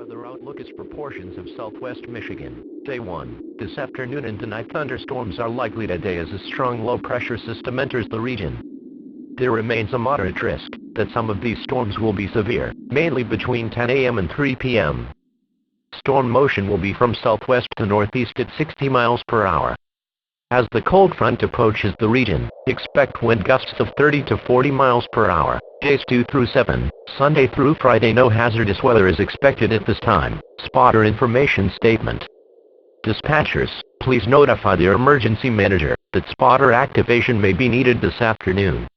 weather outlook is for portions of southwest Michigan. Day 1. This afternoon and tonight thunderstorms are likely today as a strong low-pressure system enters the region. There remains a moderate risk that some of these storms will be severe, mainly between 10 a.m. and 3 p.m. Storm motion will be from southwest to northeast at 60 miles per hour. As the cold front approaches the region, expect wind gusts of 30 to 40 miles per hour. Days 2 through 7, Sunday through Friday. No hazardous weather is expected at this time. Spotter information statement. Dispatchers, please notify their emergency manager that spotter activation may be needed this afternoon.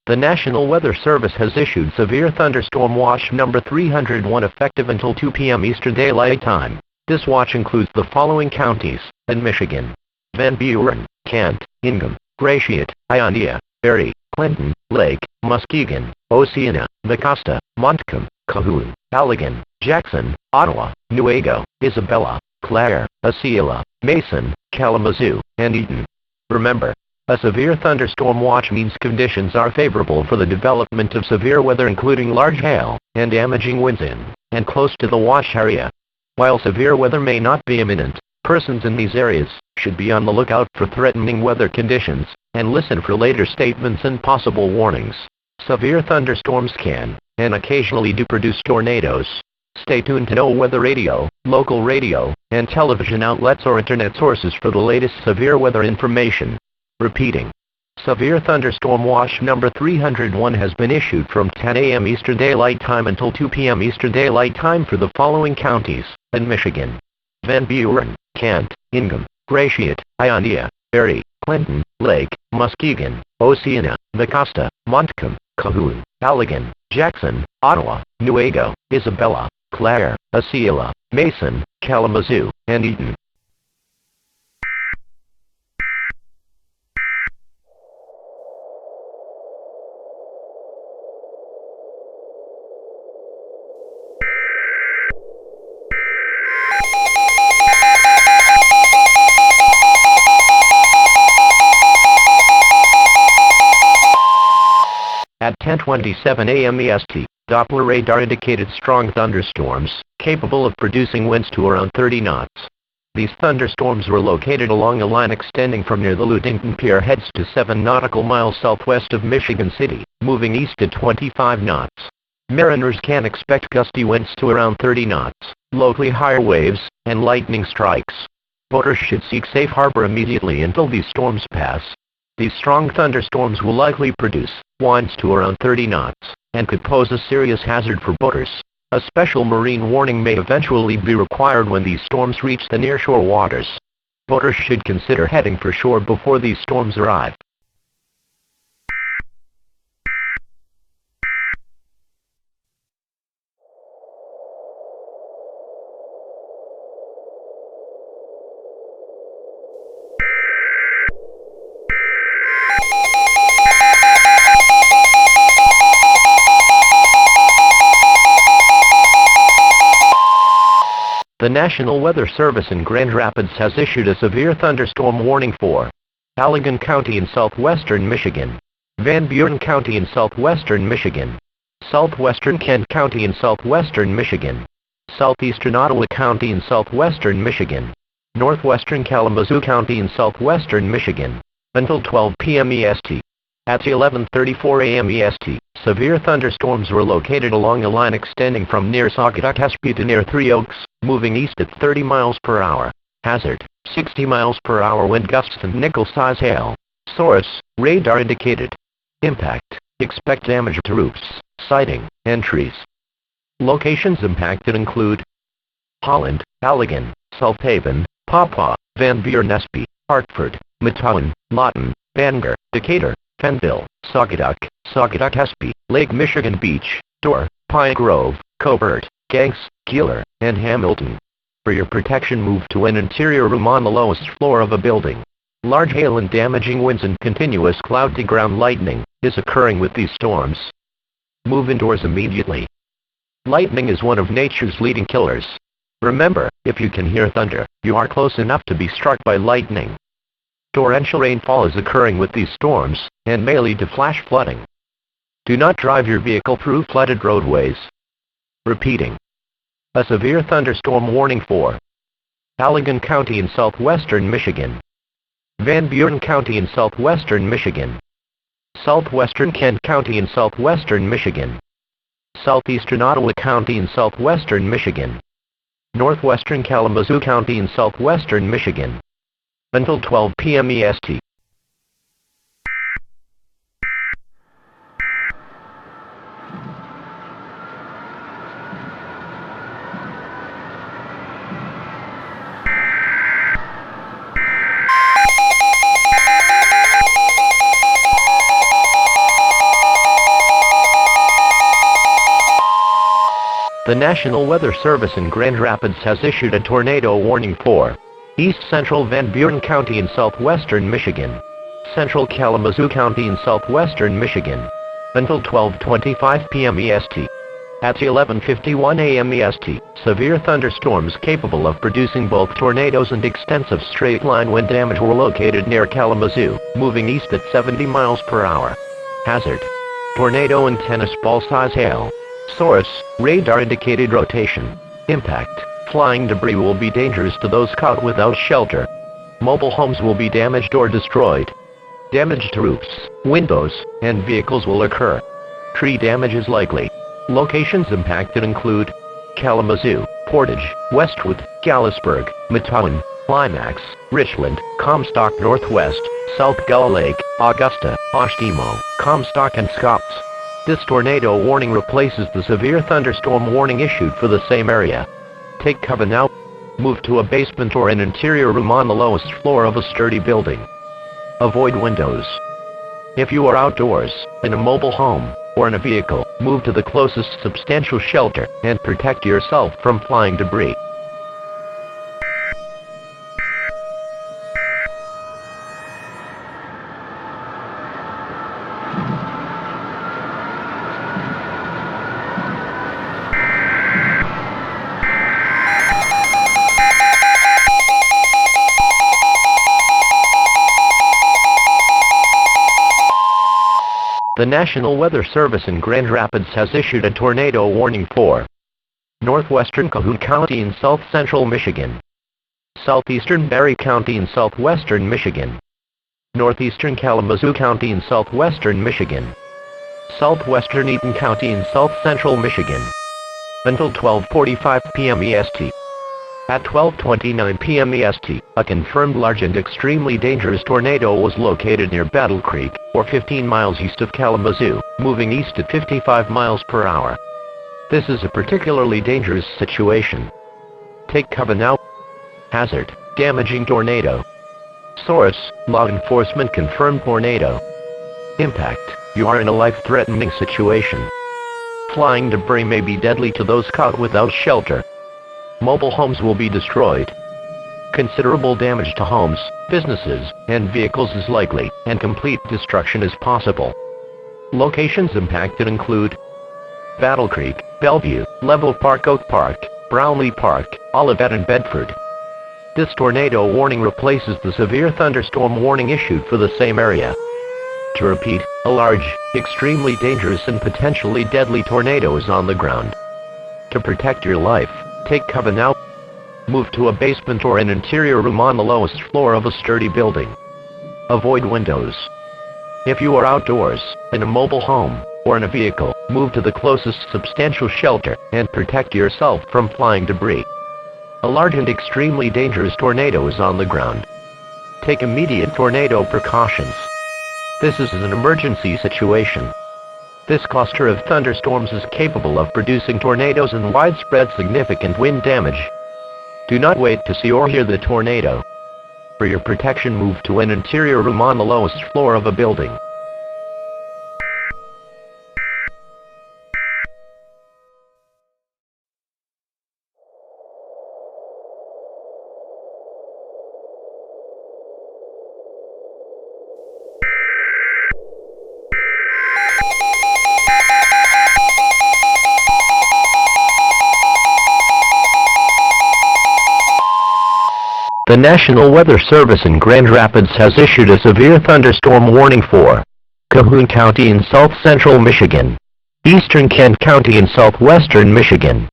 The National Weather Service has issued severe thunderstorm watch number 301 effective until 2 p.m. Eastern Daylight Time. This watch includes the following counties in Michigan: Van Buren, Kent, Ingham, Gratiot, Ionia, Berry, Clinton, Lake, Muskegon, Oceana, Mecosta, Montcalm, Calhoun, Allegan, Jackson, Ottawa, Newaygo, Isabella, Clare, Osceola, Mason, Kalamazoo, and Eaton. Remember, a severe thunderstorm watch means conditions are favorable for the development of severe weather, including large hail and damaging winds in and close to the watch area. While severe weather may not be imminent, persons in these areas should be on the lookout for threatening weather conditions and listen for later statements and possible warnings. Severe thunderstorms can and occasionally do produce tornadoes. Stay tuned to weather radio, local radio, and television outlets or internet sources for the latest severe weather information. Repeating. Severe thunderstorm watch number 301 has been issued from 10 a.m. Eastern Daylight Time until 2 p.m. Eastern Daylight Time for the following counties in Michigan: Van Buren, Kent, Ingham, Gratiot, Ionia, Berry, Clinton, Lake, Muskegon, Oceana, Mecosta, Montcalm, Calhoun, Allegan, Jackson, Ottawa, Newaygo, Isabella, Clare, Osceola, Mason, Kalamazoo, and Eaton. At 10:27 a.m. EST, Doppler radar indicated strong thunderstorms, capable of producing winds to around 30 knots. These thunderstorms were located along a line extending from near the Ludington Pier heads to 7 nautical miles southwest of Michigan City, moving east at 25 knots. Mariners can expect gusty winds to around 30 knots, locally higher waves, and lightning strikes. Boaters should seek safe harbor immediately until these storms pass. These strong thunderstorms will likely produce winds to around 30 knots, and could pose a serious hazard for boaters. A special marine warning may eventually be required when these storms reach the nearshore waters. Boaters should consider heading for shore before these storms arrive. The National Weather Service in Grand Rapids has issued a severe thunderstorm warning for Allegan County in southwestern Michigan, Van Buren County in southwestern Michigan, southwestern Kent County in southwestern Michigan, southeastern Ottawa County in southwestern Michigan, northwestern Kalamazoo County in southwestern Michigan, until 12 p.m. EST. At 11:34 a.m. EST, severe thunderstorms were located along a line extending from near Saugatuck to near Three Oaks, moving east at 30 miles per hour. Hazard: 60 miles per hour wind gusts and nickel-size hail. Source: radar indicated. Impact: expect damage to roofs, siding, and trees. Locations impacted include Holland, Allegan, South Haven, Pawpaw, Van Buren Espy, Hartford, Metawan, Lawton, Bangor, Decatur, Fenville, Saugatuck, Saugatuck Espy, Lake Michigan Beach, Dorr, Pine Grove, Covert, Ganks, Keeler, and Hamilton. For your protection, move to an interior room on the lowest floor of a building. Large hail and damaging winds and continuous cloud-to-ground lightning is occurring with these storms. Move indoors immediately. Lightning is one of nature's leading killers. Remember, if you can hear thunder, you are close enough to be struck by lightning. Torrential rainfall is occurring with these storms, and may lead to flash flooding. Do not drive your vehicle through flooded roadways. Repeating. A severe thunderstorm warning for Allegan County in southwestern Michigan, Van Buren County in southwestern Michigan, southwestern Kent County in southwestern Michigan, southeastern Ottawa County in southwestern Michigan, northwestern Kalamazoo County in southwestern Michigan. Until 12 p.m. EST. The National Weather Service in Grand Rapids has issued a tornado warning for East Central Van Buren County in southwestern Michigan, Central Kalamazoo County in southwestern Michigan, until 12:25 p.m. EST. At 11:51 a.m. EST, severe thunderstorms capable of producing both tornadoes and extensive straight-line wind damage were located near Kalamazoo, moving east at 70 miles per hour. Hazard: tornado and tennis ball-size hail. Source: radar-indicated rotation. Impact: flying debris will be dangerous to those caught without shelter. Mobile homes will be damaged or destroyed. Damage to roofs, windows, and vehicles will occur. Tree damage is likely. Locations impacted include Kalamazoo, Portage, Westwood, Gallisburg, Methuen, Climax, Richland, Comstock Northwest, South Gull Lake, Augusta, Oshtemo, Comstock and Scots. This tornado warning replaces the severe thunderstorm warning issued for the same area. Take cover now. Move to a basement or an interior room on the lowest floor of a sturdy building. Avoid windows. If you are outdoors, in a mobile home, or in a vehicle, move to the closest substantial shelter and protect yourself from flying debris. The National Weather Service in Grand Rapids has issued a tornado warning for northwestern Calhoun County in south-central Michigan, southeastern Barry County in southwestern Michigan, northeastern Kalamazoo County in southwestern Michigan, southwestern Eaton County in south-central Michigan, until 12:45 p.m. EST. At 12:29 p.m. EST, a confirmed large and extremely dangerous tornado was located near Battle Creek, or 15 miles east of Kalamazoo, moving east at 55 miles per hour. This is a particularly dangerous situation. Take cover now. Hazard: damaging tornado. Source: law enforcement confirmed tornado. Impact: you are in a life-threatening situation. Flying debris may be deadly to those caught without shelter. Mobile homes will be destroyed. Considerable damage to homes, businesses, and vehicles is likely, and complete destruction is possible. Locations impacted include Battle Creek, Bellevue, Level Park, Oak Park, Brownlee Park, Olivet and Bedford. This tornado warning replaces the severe thunderstorm warning issued for the same area. To repeat, a large, extremely dangerous and potentially deadly tornado is on the ground. To protect your life, take cover now. Move to a basement or an interior room on the lowest floor of a sturdy building. Avoid windows. If you are outdoors, in a mobile home, or in a vehicle, move to the closest substantial shelter and protect yourself from flying debris. A large and extremely dangerous tornado is on the ground. Take immediate tornado precautions. This is an emergency situation. This cluster of thunderstorms is capable of producing tornadoes and widespread significant wind damage. Do not wait to see or hear the tornado. For your protection, move to an interior room on the lowest floor of a building. The National Weather Service in Grand Rapids has issued a severe thunderstorm warning for Calhoun County in south-central Michigan, Eastern Kent County in southwestern Michigan,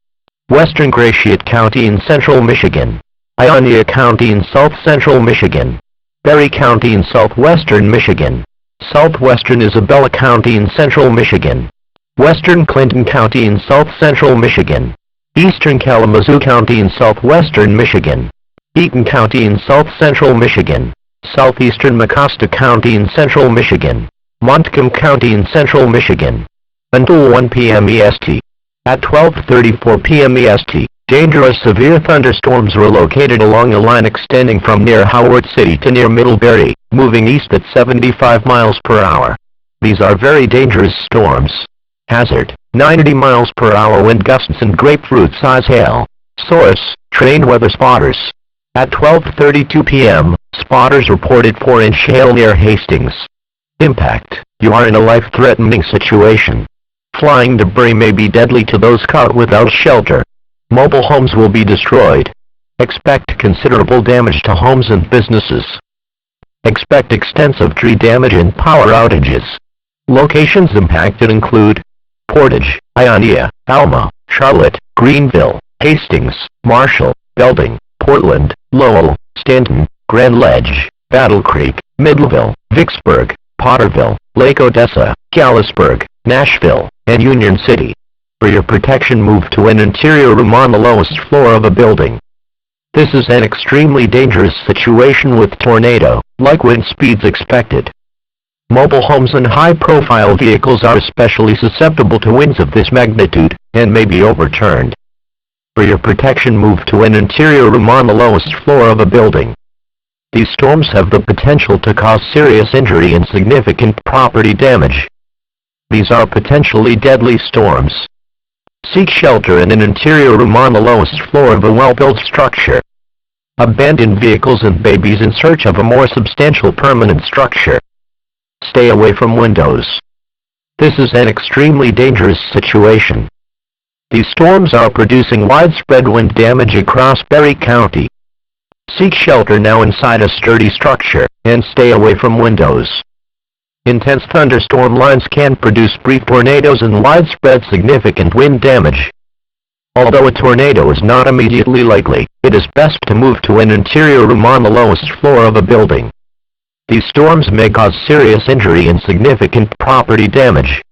Western Gratiot County in central Michigan, Ionia County in south-central Michigan, Berry County in southwestern Michigan, southwestern Isabella County in central Michigan, western Clinton County in south-central Michigan, eastern Kalamazoo County in southwestern Michigan, Eaton County in south-central Michigan, southeastern Mecosta County in central Michigan, Montcalm County in central Michigan. Until 1 p.m. EST. At 12:34 p.m. EST, dangerous severe thunderstorms were located along a line extending from near Howard City to near Middlebury, moving east at 75 miles per hour. These are very dangerous storms. Hazard: 90 miles per hour wind gusts and grapefruit-size hail. Source: trained weather spotters. At 12:32 p.m., spotters reported 4-inch hail near Hastings. Impact: you are in a life-threatening situation. Flying debris may be deadly to those caught without shelter. Mobile homes will be destroyed. Expect considerable damage to homes and businesses. Expect extensive tree damage and power outages. Locations impacted include Portage, Ionia, Alma, Charlotte, Greenville, Hastings, Marshall, Belding, Portland, Lowell, Stanton, Grand Ledge, Battle Creek, Midleville, Vicksburg, Potterville, Lake Odessa, Galesburg, Nashville, and Union City. For your protection, move to an interior room on the lowest floor of a building. This is an extremely dangerous situation with tornado-like wind speeds expected. Mobile homes and high-profile vehicles are especially susceptible to winds of this magnitude, and may be overturned. For your protection, move to an interior room on the lowest floor of a building. These storms have the potential to cause serious injury and significant property damage. These are potentially deadly storms. Seek shelter in an interior room on the lowest floor of a well-built structure. Abandon vehicles and babies in search of a more substantial permanent structure. Stay away from windows. This is an extremely dangerous situation. These storms are producing widespread wind damage across Berry County. Seek shelter now inside a sturdy structure, and stay away from windows. Intense thunderstorm lines can produce brief tornadoes and widespread significant wind damage. Although a tornado is not immediately likely, it is best to move to an interior room on the lowest floor of a building. These storms may cause serious injury and significant property damage.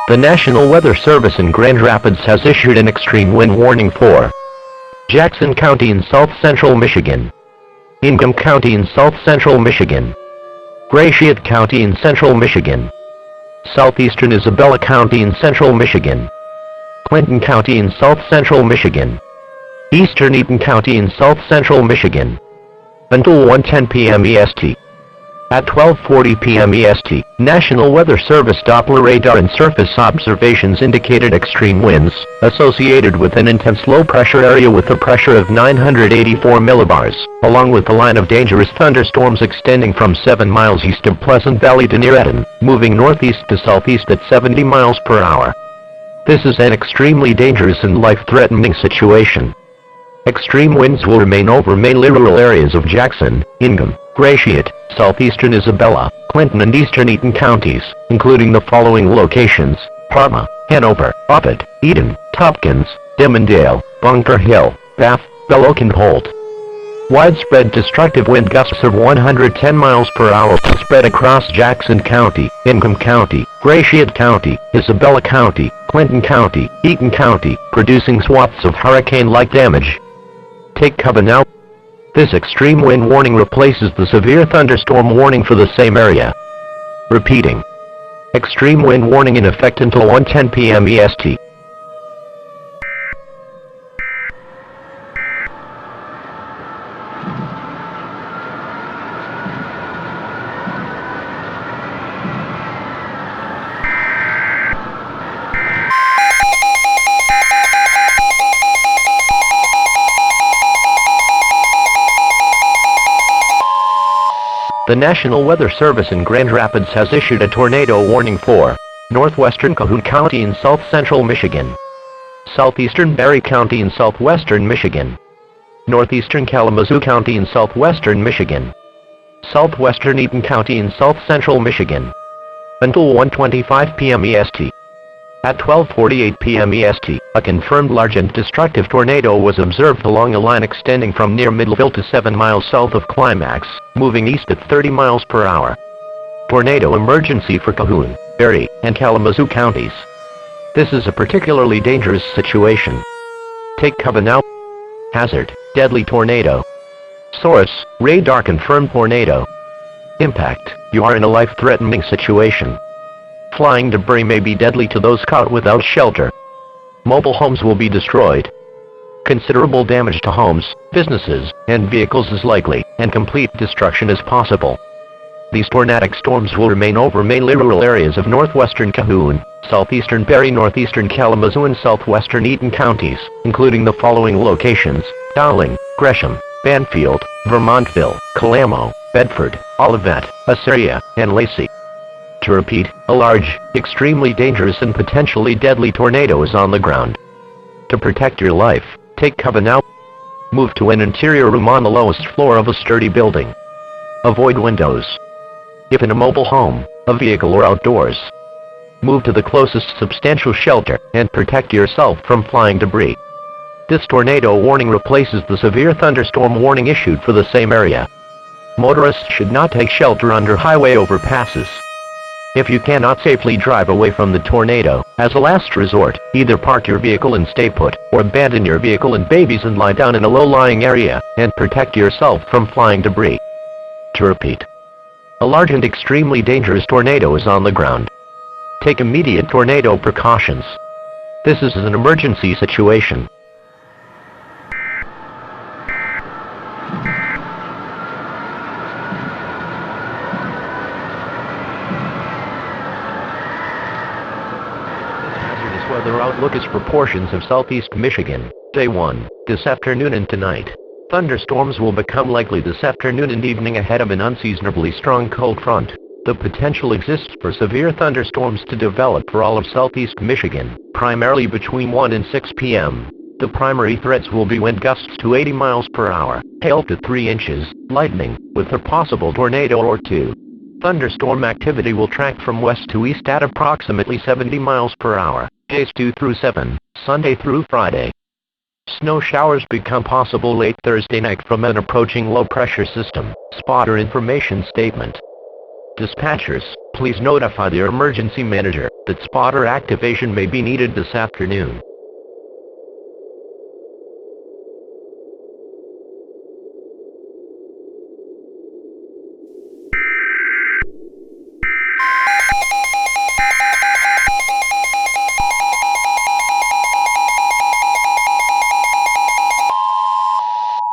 The National Weather Service in Grand Rapids has issued an extreme wind warning for Jackson County in south-central Michigan, Ingham County in south-central Michigan, Gratiot County in central Michigan, southeastern Isabella County in central Michigan, Clinton County in south-central Michigan, eastern Eaton County in south-central Michigan. Until 1:10 p.m. EST. At 12:40 p.m. EST, National Weather Service Doppler radar and surface observations indicated extreme winds, associated with an intense low-pressure area with a pressure of 984 millibars, along with a line of dangerous thunderstorms extending from 7 miles east of Pleasant Valley to near Eton, moving northeast to southeast at 70 miles per hour. This is an extremely dangerous and life-threatening situation. Extreme winds will remain over mainly rural areas of Jackson, Ingham, Gratiot, southeastern Isabella, Clinton and eastern Eaton counties, including the following locations: Parma, Hanover, Oppett, Eden, Tompkins, Demondale, Bunker Hill, Bath, Belloc and Holt. Widespread destructive wind gusts of 110 miles per hour will spread across Jackson County, Ingham County, Gratiot County, Isabella County, Clinton County, Eaton County, producing swaths of hurricane-like damage. Take cover now. This extreme wind warning replaces the severe thunderstorm warning for the same area. Repeating. Extreme wind warning in effect until 1:10 p.m. EST. The National Weather Service in Grand Rapids has issued a tornado warning for northwestern Calhoun County in south-central Michigan, southeastern Barry County in southwestern Michigan, northeastern Kalamazoo County in southwestern Michigan, southwestern Eaton County in south-central Michigan, until 1:25 p.m. EST. At 12:48 p.m. EST, a confirmed large and destructive tornado was observed along a line extending from near Middleville to 7 miles south of Climax, moving east at 30 miles per hour. Tornado emergency for Calhoun, Barry, and Kalamazoo counties. This is a particularly dangerous situation. Take cover now. Hazard, deadly tornado. Source, radar confirmed tornado. Impact, you are in a life-threatening situation. Flying debris may be deadly to those caught without shelter. Mobile homes will be destroyed. Considerable damage to homes, businesses, and vehicles is likely, and complete destruction is possible. These tornadic storms will remain over mainly rural areas of northwestern Calhoun, southeastern Barry, northeastern Kalamazoo, and southwestern Eaton counties, including the following locations: Dowling, Gresham, Banfield, Vermontville, Calamo, Bedford, Olivet, Assyria, and Lacey. To repeat, a large, extremely dangerous and potentially deadly tornado is on the ground. To protect your life, take cover now. Move to an interior room on the lowest floor of a sturdy building. Avoid windows. If in a mobile home, a vehicle, or outdoors, move to the closest substantial shelter and protect yourself from flying debris. This tornado warning replaces the severe thunderstorm warning issued for the same area. Motorists should not take shelter under highway overpasses. If you cannot safely drive away from the tornado, as a last resort, either park your vehicle and stay put, or abandon your vehicle and babies and lie down in a low-lying area, and protect yourself from flying debris. To repeat, a large and extremely dangerous tornado is on the ground. Take immediate tornado precautions. This is an emergency situation. Weather outlook is for portions of southeast Michigan. Day 1, this afternoon and tonight. Thunderstorms will become likely this afternoon and evening ahead of an unseasonably strong cold front. The potential exists for severe thunderstorms to develop for all of southeast Michigan, primarily between 1 and 6 p.m. The primary threats will be wind gusts to 80 miles per hour, hail to 3 inches, lightning, with a possible tornado or 2. Thunderstorm activity will track from west to east at approximately 70 miles per hour, days 2 through 7, Sunday through Friday. Snow showers become possible late Thursday night from an approaching low-pressure system. Spotter information statement. Dispatchers, please notify your emergency manager that spotter activation may be needed this afternoon.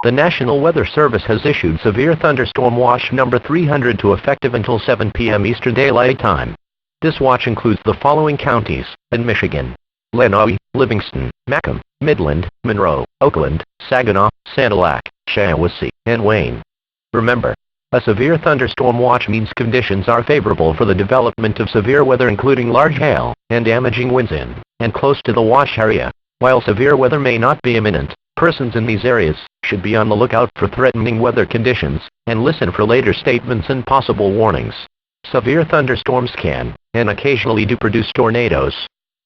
The National Weather Service has issued severe thunderstorm watch number 300 to effective until 7 p.m. Eastern Daylight Time. This watch includes the following counties in Michigan: Lenawee, Livingston, Macomb, Midland, Monroe, Oakland, Saginaw, Sanilac, Shiawassee, and Wayne. Remember, a severe thunderstorm watch means conditions are favorable for the development of severe weather, including large hail and damaging winds in and close to the watch area. While severe weather may not be imminent, persons in these areas should be on the lookout for threatening weather conditions and listen for later statements and possible warnings. Severe thunderstorms can, and occasionally do, produce tornadoes.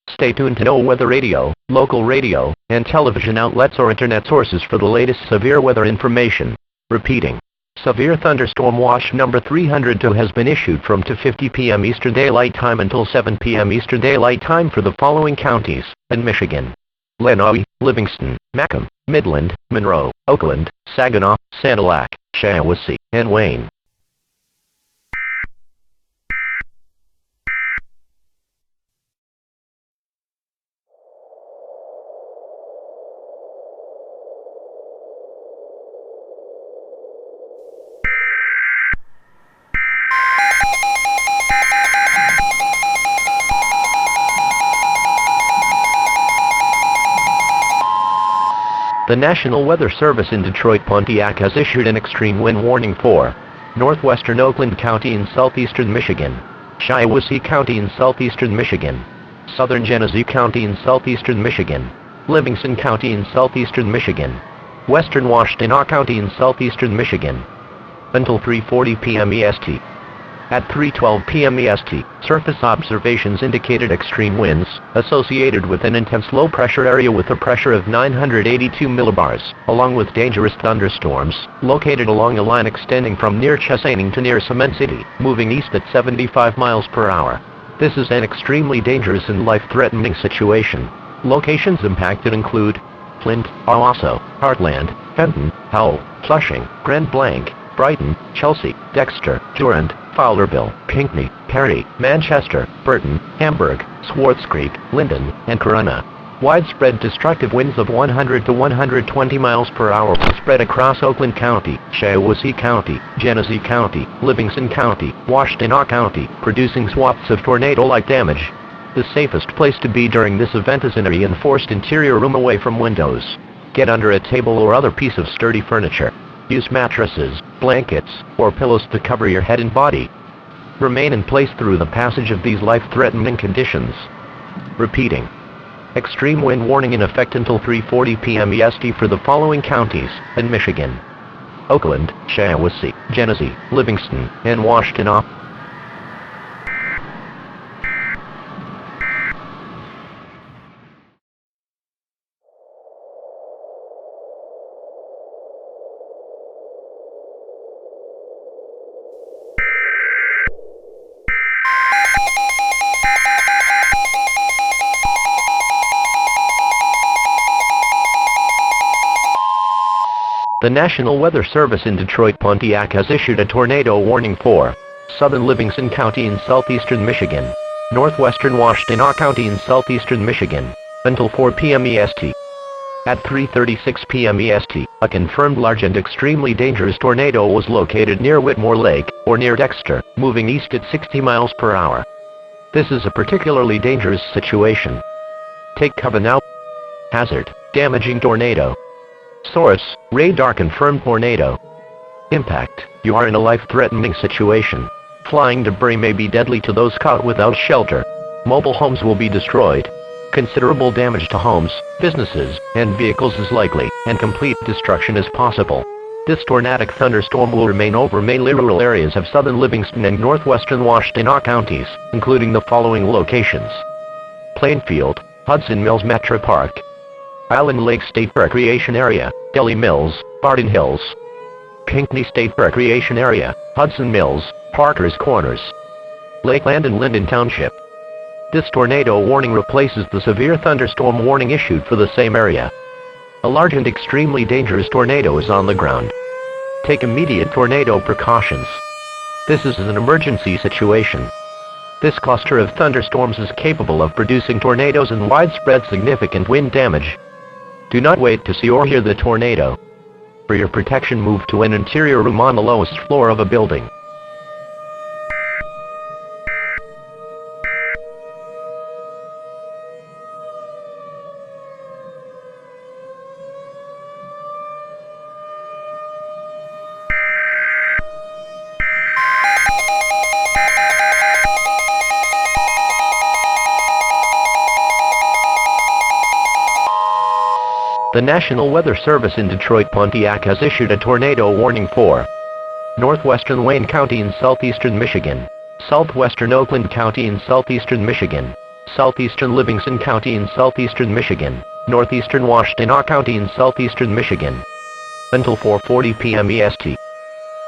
Stay tuned to weather radio, local radio, and television outlets or internet sources for the latest severe weather information. Repeating, severe thunderstorm watch number 302 has been issued from 2:50 p.m. Eastern Daylight Time until 7 p.m. Eastern Daylight Time for the following counties in Michigan: Lenawee, Livingston, Macomb, Midland, Monroe, Oakland, Saginaw, Sanilac, Shiawassee, and Wayne. The National Weather Service in Detroit Pontiac has issued an extreme wind warning for Northwestern Oakland County in southeastern Michigan, Shiawassee County in southeastern Michigan, Southern Genesee County in southeastern Michigan, Livingston County in southeastern Michigan, Western Washtenaw County in southeastern Michigan. Until 3:40 p.m. EST. At 3:12 p.m. EST, surface observations indicated extreme winds, associated with an intense low-pressure area with a pressure of 982 millibars, along with dangerous thunderstorms, located along a line extending from near Chesaning to near Cement City, moving east at 75 miles per hour. This is an extremely dangerous and life-threatening situation. Locations impacted include Flint, Owasso, Heartland, Fenton, Howell, Flushing, Grand Blanc, Brighton, Chelsea, Dexter, Durand, Fowlerville, Pinckney, Perry, Manchester, Burton, Hamburg, Swartz Creek, Linden, and Corunna. Widespread destructive winds of 100 to 120 miles per hour will spread across Oakland County, Shiawassee County, Genesee County, Livingston County, Washtenaw County, producing swaths of tornado-like damage. The safest place to be during this event is in a reinforced interior room away from windows. Get under a table or other piece of sturdy furniture. Use mattresses, blankets, or pillows to cover your head and body. Remain in place through the passage of these life-threatening conditions. Repeating. Extreme wind warning in effect until 3:40 p.m. EST for the following counties in Michigan: Oakland, Shiawassee, Genesee, Livingston, and Washtenaw. The National Weather Service in Detroit Pontiac has issued a tornado warning for southern Livingston County in southeastern Michigan, northwestern Washtenaw County in southeastern Michigan, until 4 p.m. EST. At 3:36 p.m. EST, a confirmed large and extremely dangerous tornado was located near Whitmore Lake, or near Dexter, moving east at 60 miles per hour. This is a particularly dangerous situation. Take cover now. Hazard: damaging tornado. Source: radar confirmed tornado. Impact: you are in a life-threatening situation. Flying debris may be deadly to those caught without shelter. Mobile homes will be destroyed. Considerable damage to homes, businesses, and vehicles is likely, and complete destruction is possible. This tornadic thunderstorm will remain over mainly rural areas of southern Livingston and northwestern Washtenaw counties, including the following locations: Plainfield, Hudson Mills Metro Park, Island Lake State Recreation Area, Delhi Mills, Barton Hills, Pinckney State Recreation Area, Hudson Mills, Parker's Corners, Lakeland and Linden Township. This tornado warning replaces the severe thunderstorm warning issued for the same area. A large and extremely dangerous tornado is on the ground. Take immediate tornado precautions. This is an emergency situation. This cluster of thunderstorms is capable of producing tornadoes and widespread significant wind damage. Do not wait to see or hear the tornado. For your protection, move to an interior room on the lowest floor of a building. The National Weather Service in Detroit Pontiac has issued a tornado warning for northwestern Wayne County in southeastern Michigan, southwestern Oakland County in southeastern Michigan, southeastern Livingston County in southeastern Michigan, northeastern Washtenaw County in southeastern Michigan, until 4:40 p.m. EST.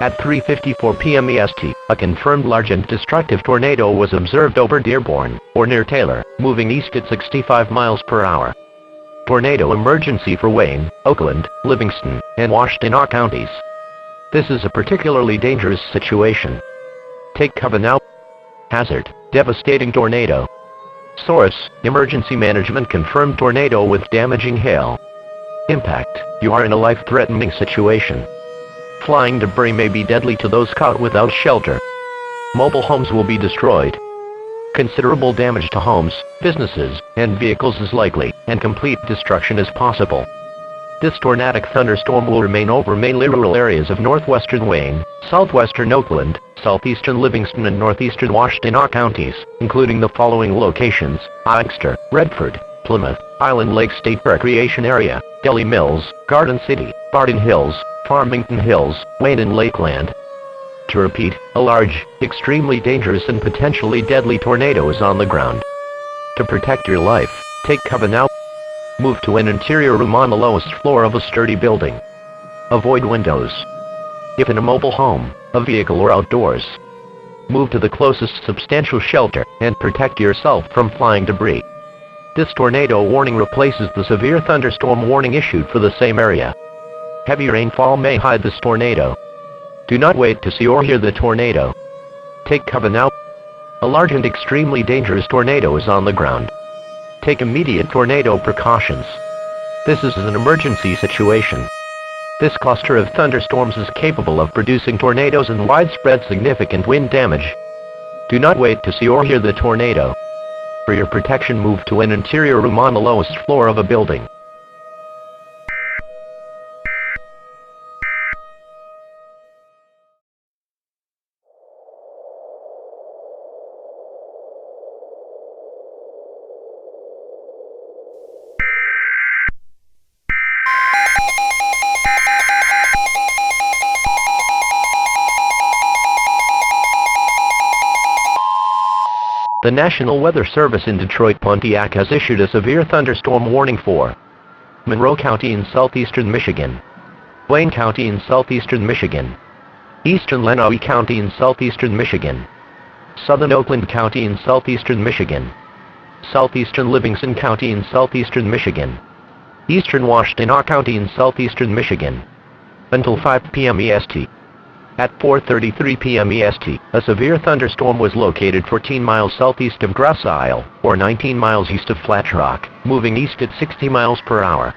At 3:54 p.m. EST, a confirmed large and destructive tornado was observed over Dearborn, or near Taylor, moving east at 65 miles per hour. Tornado emergency for Wayne, Oakland, Livingston, and Washtenaw counties. This is a particularly dangerous situation. Take cover now. Hazard: devastating tornado. Source: emergency management confirmed tornado with damaging hail. Impact: you are in a life-threatening situation. Flying debris may be deadly to those caught without shelter. Mobile homes will be destroyed. Considerable damage to homes, businesses, and vehicles is likely, and complete destruction is possible. This tornadic thunderstorm will remain over mainly rural areas of northwestern Wayne, southwestern Oakland, southeastern Livingston and northeastern Washtenaw counties, including the following locations: Inkster, Redford, Plymouth, Island Lake State Recreation Area, Delhi Mills, Garden City, Barton Hills, Farmington Hills, Wayne and Lakeland. To repeat, a large, extremely dangerous and potentially deadly tornado is on the ground. To protect your life, take cover now. Move to an interior room on the lowest floor of a sturdy building. Avoid windows. If in a mobile home, a vehicle or outdoors, move to the closest substantial shelter and protect yourself from flying debris. This tornado warning replaces the severe thunderstorm warning issued for the same area. Heavy rainfall may hide this tornado. Do not wait to see or hear the tornado. Take cover now. A large and extremely dangerous tornado is on the ground. Take immediate tornado precautions. This is an emergency situation. This cluster of thunderstorms is capable of producing tornadoes and widespread significant wind damage. Do not wait to see or hear the tornado. For your protection, move to an interior room on the lowest floor of a building. The National Weather Service in Detroit Pontiac has issued a severe thunderstorm warning for Monroe County in southeastern Michigan, Wayne County in southeastern Michigan, eastern Lenawee County in southeastern Michigan, southern Oakland County in southeastern Michigan, southeastern Livingston County in southeastern Michigan, eastern Washtenaw County in southeastern Michigan, until 5 p.m. EST. At 4:33 p.m. EST, a severe thunderstorm was located 14 miles southeast of Grass Isle, or 19 miles east of Flat Rock, moving east at 60 miles per hour.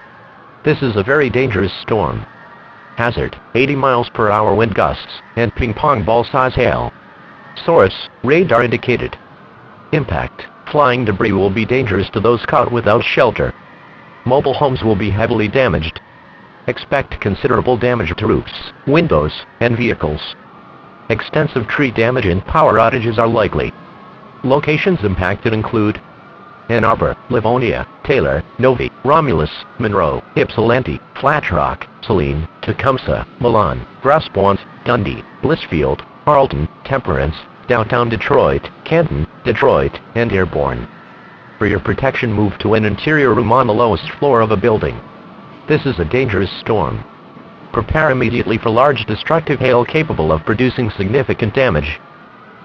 This is a very dangerous storm. Hazard: 80 miles per hour wind gusts, and ping-pong ball-size hail. Source: radar indicated. Impact: flying debris will be dangerous to those caught without shelter. Mobile homes will be heavily damaged. Expect considerable damage to roofs, windows, and vehicles. Extensive tree damage and power outages are likely. Locations impacted include Ann Arbor, Livonia, Taylor, Novi, Romulus, Monroe, Ypsilanti, Flat Rock, Saline, Tecumseh, Milan, Grosse Pointe, Dundee, Blissfield, Carlton, Temperance, downtown Detroit, Canton, Detroit, and Dearborn. For your protection, move to an interior room on the lowest floor of a building. This is a dangerous storm. Prepare immediately for large destructive hail capable of producing significant damage.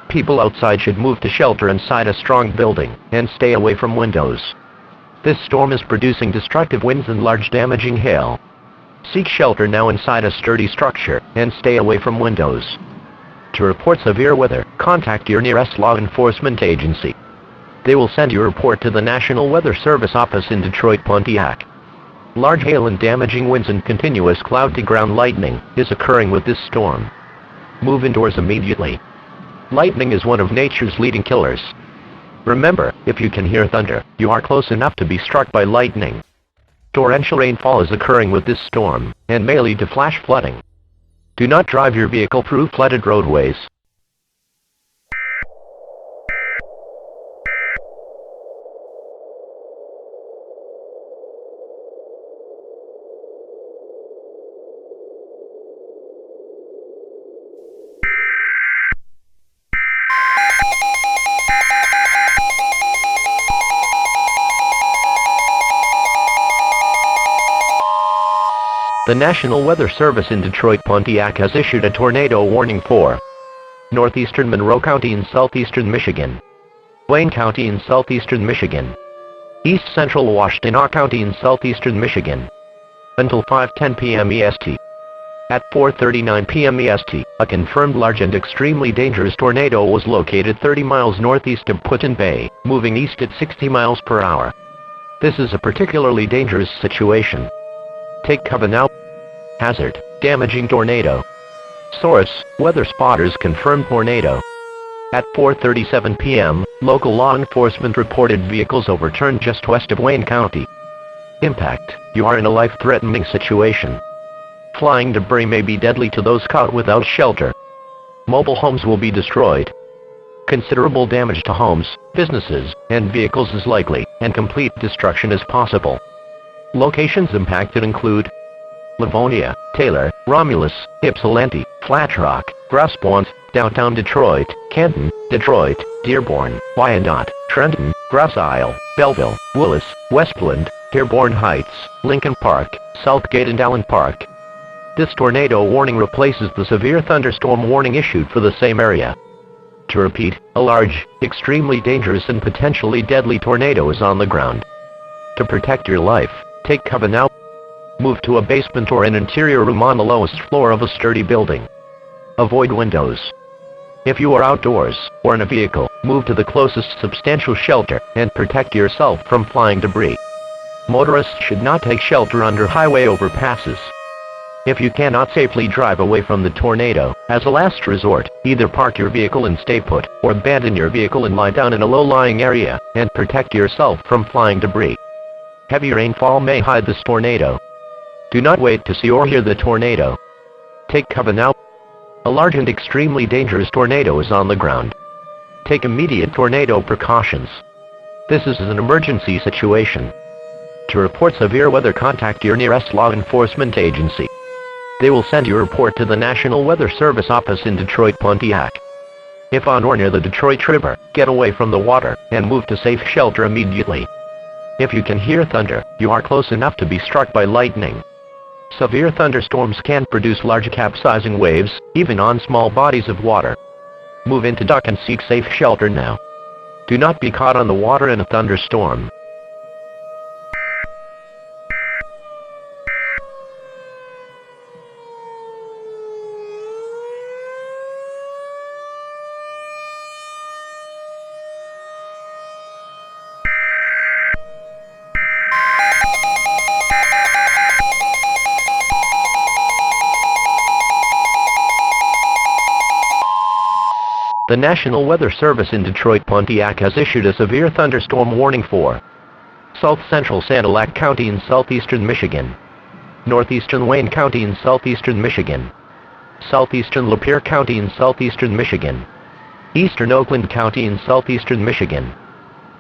People outside should move to shelter inside a strong building and stay away from windows. This storm is producing destructive winds and large damaging hail. Seek shelter now inside a sturdy structure and stay away from windows. To report severe weather, contact your nearest law enforcement agency. They will send your report to the National Weather Service office in Detroit Pontiac. Large hail and damaging winds and continuous cloud-to-ground lightning is occurring with this storm. Move indoors immediately. Lightning is one of nature's leading killers. Remember, if you can hear thunder, you are close enough to be struck by lightning. Torrential rainfall is occurring with this storm, and may lead to flash flooding. Do not drive your vehicle through flooded roadways. The National Weather Service in Detroit Pontiac has issued a tornado warning for northeastern Monroe County in southeastern Michigan, Wayne County in southeastern Michigan, east central Washtenaw County in southeastern Michigan, until 5:10 p.m. EST. At 4:39 p.m. EST, a confirmed large and extremely dangerous tornado was located 30 miles northeast of Put-in Bay, moving east at 60 miles per hour. This is a particularly dangerous situation. Take cover now. Hazard: damaging tornado. Source: weather spotters confirmed tornado. At 4:37 p.m., local law enforcement reported vehicles overturned just west of Wayne County. Impact: you are in a life-threatening situation. Flying debris may be deadly to those caught without shelter. Mobile homes will be destroyed. Considerable damage to homes, businesses, and vehicles is likely, and complete destruction is possible. Locations impacted include Livonia, Taylor, Romulus, Ypsilanti, Flat Rock, Grosse Pointe, Downtown Detroit, Canton, Detroit, Dearborn, Wyandotte, Trenton, Grosse Isle, Belleville, Willis, Westland, Dearborn Heights, Lincoln Park, Southgate and Allen Park. This tornado warning replaces the severe thunderstorm warning issued for the same area. To repeat, a large, extremely dangerous and potentially deadly tornado is on the ground. To protect your life, take cover now. Move to a basement or an interior room on the lowest floor of a sturdy building. Avoid windows. If you are outdoors, or in a vehicle, move to the closest substantial shelter, and protect yourself from flying debris. Motorists should not take shelter under highway overpasses. If you cannot safely drive away from the tornado, as a last resort, either park your vehicle and stay put, or abandon your vehicle and lie down in a low-lying area, and protect yourself from flying debris. Heavy rainfall may hide this tornado. Do not wait to see or hear the tornado. Take cover now. A large and extremely dangerous tornado is on the ground. Take immediate tornado precautions. This is an emergency situation. To report severe weather, contact your nearest law enforcement agency. They will send your report to the National Weather Service office in Detroit, Pontiac. If on or near the Detroit River, get away from the water, and move to safe shelter immediately. If you can hear thunder, you are close enough to be struck by lightning. Severe thunderstorms can produce large capsizing waves, even on small bodies of water. Move into dock and seek safe shelter now. Do not be caught on the water in a thunderstorm. The National Weather Service in Detroit, Pontiac has issued a severe thunderstorm warning for South Central Sanilac County in southeastern Michigan, northeastern Wayne County in southeastern Michigan, southeastern Lapeer County in southeastern Michigan, eastern Oakland County in southeastern Michigan,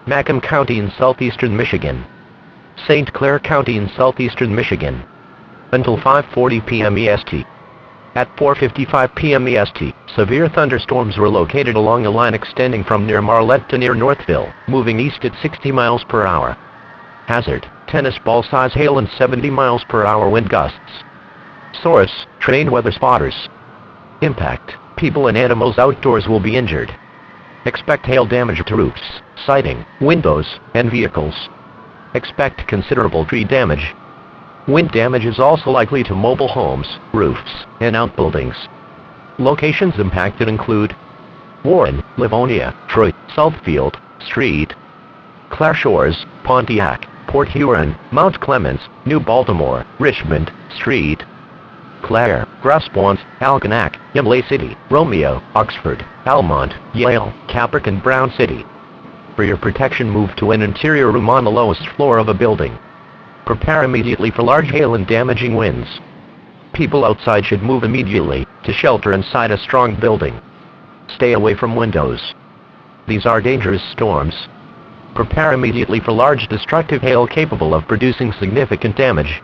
Macomb County in southeastern Michigan, St. Clair County in southeastern Michigan, until 5:40 p.m. EST. At 4:55 p.m. EST, severe thunderstorms were located along a line extending from near Marlette to near Northville, moving east at 60 miles per hour. Hazard: tennis ball size hail and 70 miles per hour wind gusts. Source: trained weather spotters. Impact: people and animals outdoors will be injured. Expect hail damage to roofs, siding, windows, and vehicles. Expect considerable tree damage. Wind damage is also likely to mobile homes, roofs, and outbuildings. Locations impacted include Warren, Livonia, Troy, Southfield, Street, Clare Shores, Pontiac, Port Huron, Mount Clemens, New Baltimore, Richmond, Street, Clare, Grosse Pointe, Algonac, Imlay City, Romeo, Oxford, Almont, Yale, Capric and Brown City. For your protection, move to an interior room on the lowest floor of a building. Prepare immediately for large hail and damaging winds. People outside should move immediately to shelter inside a strong building. Stay away from windows. These are dangerous storms. Prepare immediately for large destructive hail capable of producing significant damage.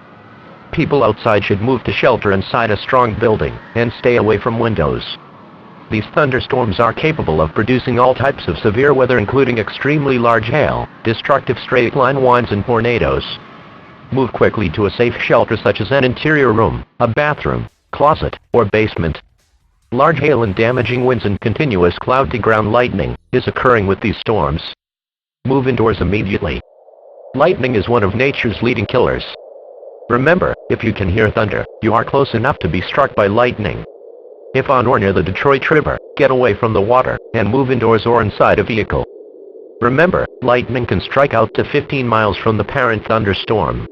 People outside should move to shelter inside a strong building and stay away from windows. These thunderstorms are capable of producing all types of severe weather, including extremely large hail, destructive straight-line winds and tornadoes. Move quickly to a safe shelter such as an interior room, a bathroom, closet, or basement. Large hail and damaging winds and continuous cloud-to-ground lightning is occurring with these storms. Move indoors immediately. Lightning is one of nature's leading killers. Remember, if you can hear thunder, you are close enough to be struck by lightning. If on or near the Detroit River, get away from the water, and move indoors or inside a vehicle. Remember, lightning can strike out to 15 miles from the parent thunderstorm.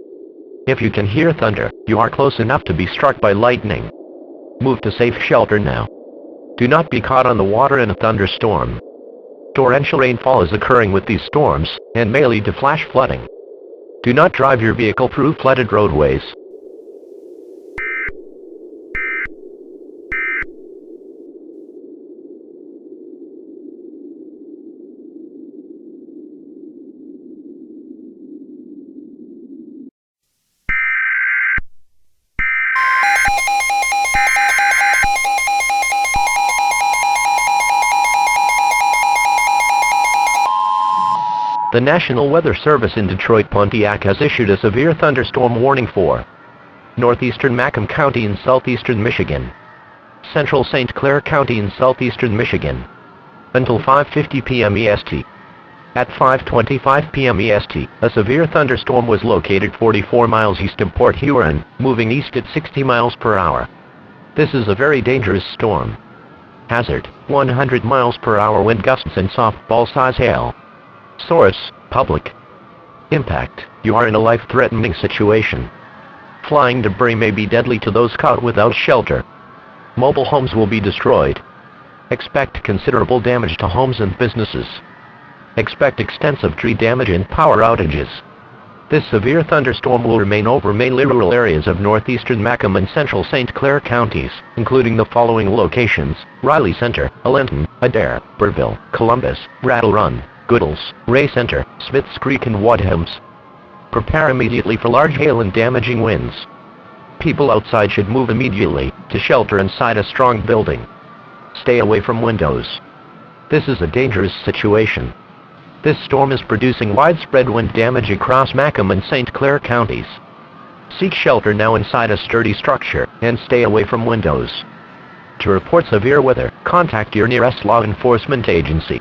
If you can hear thunder, you are close enough to be struck by lightning. Move to safe shelter now. Do not be caught on the water in a thunderstorm. Torrential rainfall is occurring with these storms, and may lead to flash flooding. Do not drive your vehicle through flooded roadways. The National Weather Service in Detroit Pontiac has issued a severe thunderstorm warning for northeastern Macomb County in southeastern Michigan, central St. Clair County in southeastern Michigan, until 5:50 p.m. EST. At 5:25 p.m. EST, a severe thunderstorm was located 44 miles east of Port Huron, moving east at 60 miles per hour. This is a very dangerous storm. Hazard: 100 miles per hour wind gusts and softball-size hail. Source: public. Impact: you are in a life-threatening situation. Flying debris may be deadly to those caught without shelter. Mobile homes will be destroyed. Expect considerable damage to homes and businesses. Expect extensive tree damage and power outages. This severe thunderstorm will remain over mainly rural areas of northeastern Macomb and central St. Clair counties, including the following locations: Riley Center, Allenton, Adair, Burville, Columbus, Rattle Run, Goodles, Ray Center, Smiths Creek and Wadhams. Prepare immediately for large hail and damaging winds. People outside should move immediately to shelter inside a strong building. Stay away from windows. This is a dangerous situation. This storm is producing widespread wind damage across Macomb and St. Clair counties. Seek shelter now inside a sturdy structure and stay away from windows. To report severe weather, contact your nearest law enforcement agency.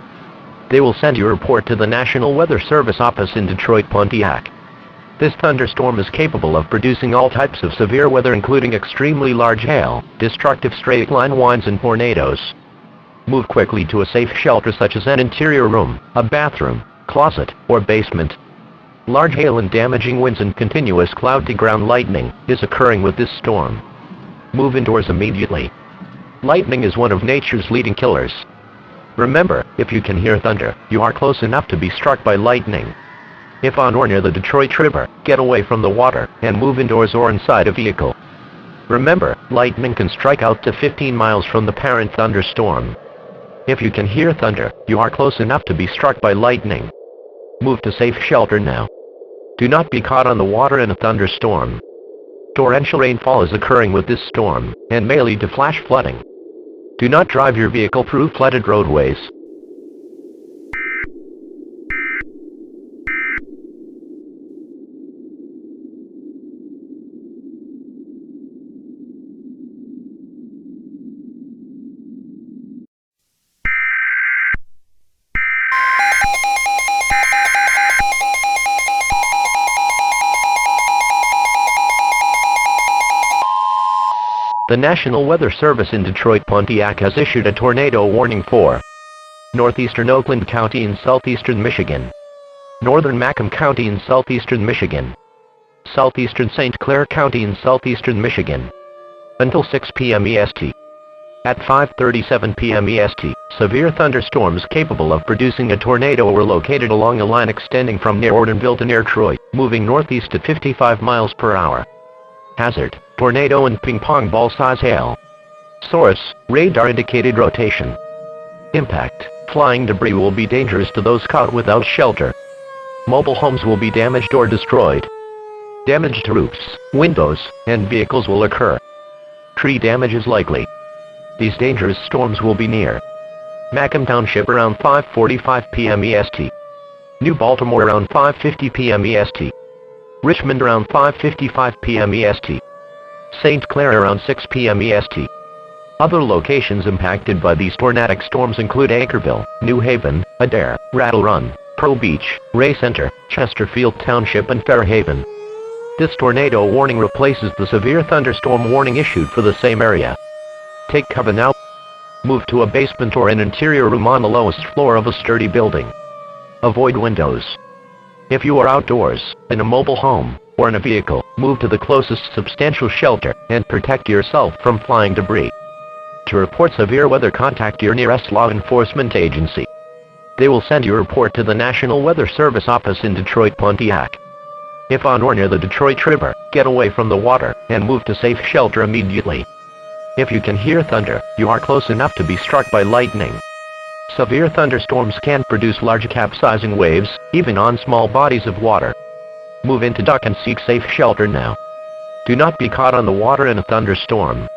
They will send your report to the National Weather Service office in Detroit Pontiac. This thunderstorm is capable of producing all types of severe weather, including extremely large hail, destructive straight-line winds and tornadoes. Move quickly to a safe shelter such as an interior room, a bathroom, closet, or basement. Large hail and damaging winds and continuous cloud-to-ground lightning is occurring with this storm. Move indoors immediately. Lightning is one of nature's leading killers. Remember, if you can hear thunder, you are close enough to be struck by lightning. If on or near the Detroit River, get away from the water and move indoors or inside a vehicle. Remember, lightning can strike out to 15 miles from the parent thunderstorm. If you can hear thunder, you are close enough to be struck by lightning. Move to safe shelter now. Do not be caught on the water in a thunderstorm. Torrential rainfall is occurring with this storm and may lead to flash flooding. Do not drive your vehicle through flooded roadways. The National Weather Service in Detroit Pontiac has issued a tornado warning for northeastern Oakland County in southeastern Michigan, northern Macomb County in southeastern Michigan, southeastern St. Clair County in southeastern Michigan, until 6 p.m. EST. At 5:37 p.m. EST, severe thunderstorms capable of producing a tornado were located along a line extending from near Ortonville to near Troy, moving northeast at 55 miles per hour. Hazard: tornado and ping-pong ball-size hail. Source: radar-indicated rotation. Impact: flying debris will be dangerous to those caught without shelter. Mobile homes will be damaged or destroyed. Damage to roofs, windows, and vehicles will occur. Tree damage is likely. These dangerous storms will be near Macomb Township around 5:45 p.m. EST. New Baltimore around 5:50 p.m. EST. Richmond around 5:55 p.m. EST. St. Clair around 6 p.m. EST. Other locations impacted by these tornadic storms include Anchorville, New Haven, Adair, Rattle Run, Pearl Beach, Ray Center, Chesterfield Township and Fairhaven. This tornado warning replaces the severe thunderstorm warning issued for the same area. Take cover now. Move to a basement or an interior room on the lowest floor of a sturdy building. Avoid windows. If you are outdoors, in a mobile home, or in a vehicle, move to the closest substantial shelter and protect yourself from flying debris. To report severe weather, contact your nearest law enforcement agency. They will send your report to the National Weather Service office in Detroit Pontiac. If on or near the Detroit River, get away from the water and move to safe shelter immediately. If you can hear thunder, you are close enough to be struck by lightning. Severe thunderstorms can produce large capsizing waves, even on small bodies of water. Move into dock and seek safe shelter now. Do not be caught on the water in a thunderstorm.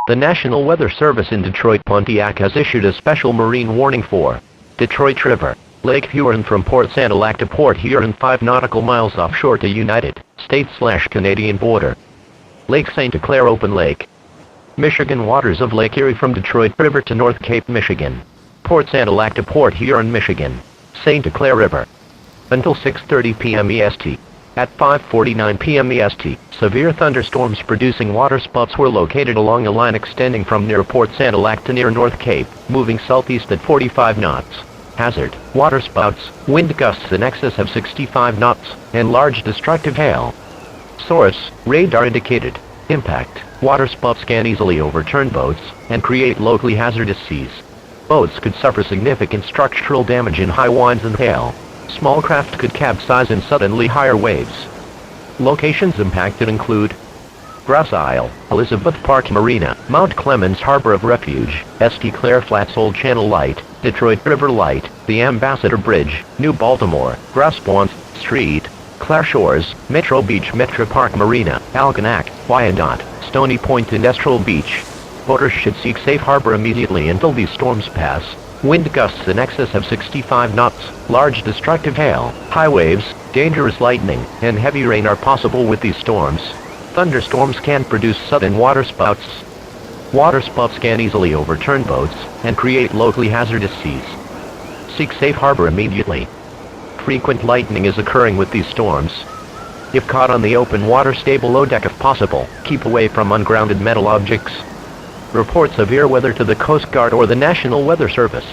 The National Weather Service in Detroit Pontiac has issued a special marine warning for Detroit River, Lake Huron from Port Sanilac to Port Huron 5 nautical miles offshore to United States/Canadian border. Lake St. Clair Open Lake. Michigan waters of Lake Erie from Detroit River to North Cape, Michigan. Port Sanilac to Port Huron, Michigan. St. Clair River. Until 6:30 p.m. EST. At 5:49 p.m. EST, severe thunderstorms producing waterspouts were located along a line extending from near Port Sanilac to near North Cape, moving southeast at 45 knots. Hazard: waterspouts, wind gusts in excess of 65 knots, and large destructive hail. Source: radar indicated. Impact: waterspouts can easily overturn boats and create locally hazardous seas. Boats could suffer significant structural damage in high winds and hail. Small craft could capsize in suddenly higher waves. Locations impacted include Grass Isle, Elizabeth Park Marina, Mount Clemens Harbor of Refuge, St. Clair Flats Old Channel Light, Detroit River Light, the Ambassador Bridge, New Baltimore, Grass Ponds Street, Clare Shores, Metro Beach, Metro Park Marina, Algonac, Wyandotte, Stony Point Industrial Beach. Boaters should seek safe harbor immediately until these storms pass. Wind gusts in excess of 65 knots, large destructive hail, high waves, dangerous lightning, and heavy rain are possible with these storms. Thunderstorms can produce sudden waterspouts. Waterspouts can easily overturn boats and create locally hazardous seas. Seek safe harbor immediately. Frequent lightning is occurring with these storms. If caught on the open water, stay below deck if possible. Keep away from ungrounded metal objects. Report severe weather to the Coast Guard or the National Weather Service.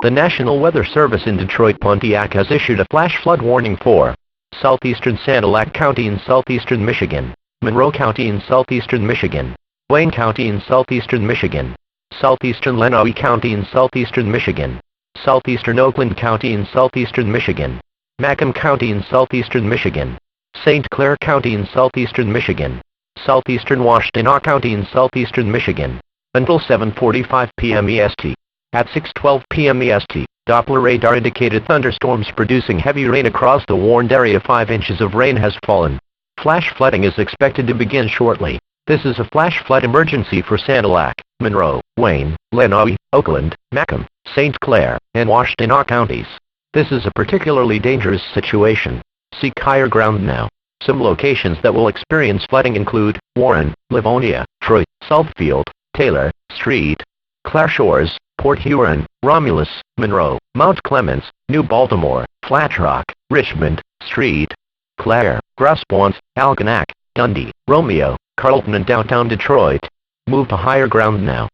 The National Weather Service in Detroit Pontiac has issued a flash flood warning for southeastern Sanilac County in southeastern Michigan, Monroe County in southeastern Michigan, Wayne County in southeastern Michigan, southeastern Lenawee County in southeastern Michigan, southeastern Oakland County in southeastern Michigan, Macomb County in southeastern Michigan, St. Clair County in southeastern Michigan, southeastern Washtenaw County in southeastern Michigan, until 7:45 p.m. EST. At 6:12 p.m. EST, Doppler radar indicated thunderstorms producing heavy rain across the warned area. 5 inches of rain has fallen. Flash flooding is expected to begin shortly. This is a flash flood emergency for Sanilac, Monroe, Wayne, Lenawee, Oakland, Macomb, St. Clair, and Washtenaw counties. This is a particularly dangerous situation. Seek higher ground now. Some locations that will experience flooding include Warren, Livonia, Troy, Southfield, Taylor, Street, Clare Shores, Port Huron, Romulus, Monroe, Mount Clemens, New Baltimore, Flat Rock, Richmond, Street, Clare, Grass Ponds, Algonac, Dundee, Romeo, Carlton, and downtown Detroit. Move to higher ground now.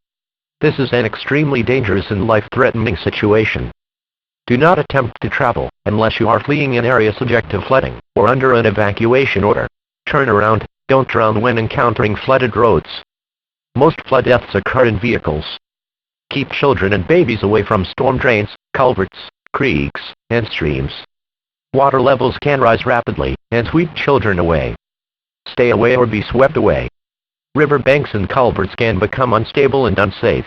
This is an extremely dangerous and life-threatening situation. Do not attempt to travel unless you are fleeing an area subject to flooding or under an evacuation order. Turn around. Don't drown when encountering flooded roads. Most flood deaths occur in vehicles. Keep children and babies away from storm drains, culverts, creeks, and streams. Water levels can rise rapidly and sweep children away. Stay away or be swept away. River banks and culverts can become unstable and unsafe.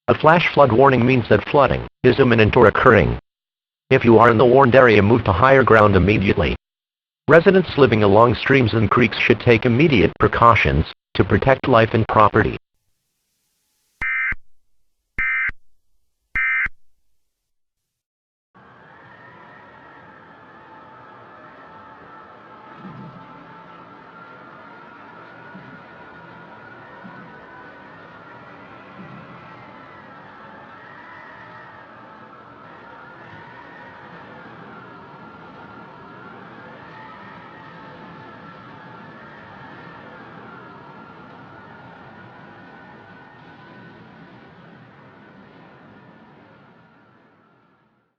A flash flood warning means that flooding is imminent or occurring. If you are in the warned area, move to higher ground immediately. Residents living along streams and creeks should take immediate precautions to protect life and property.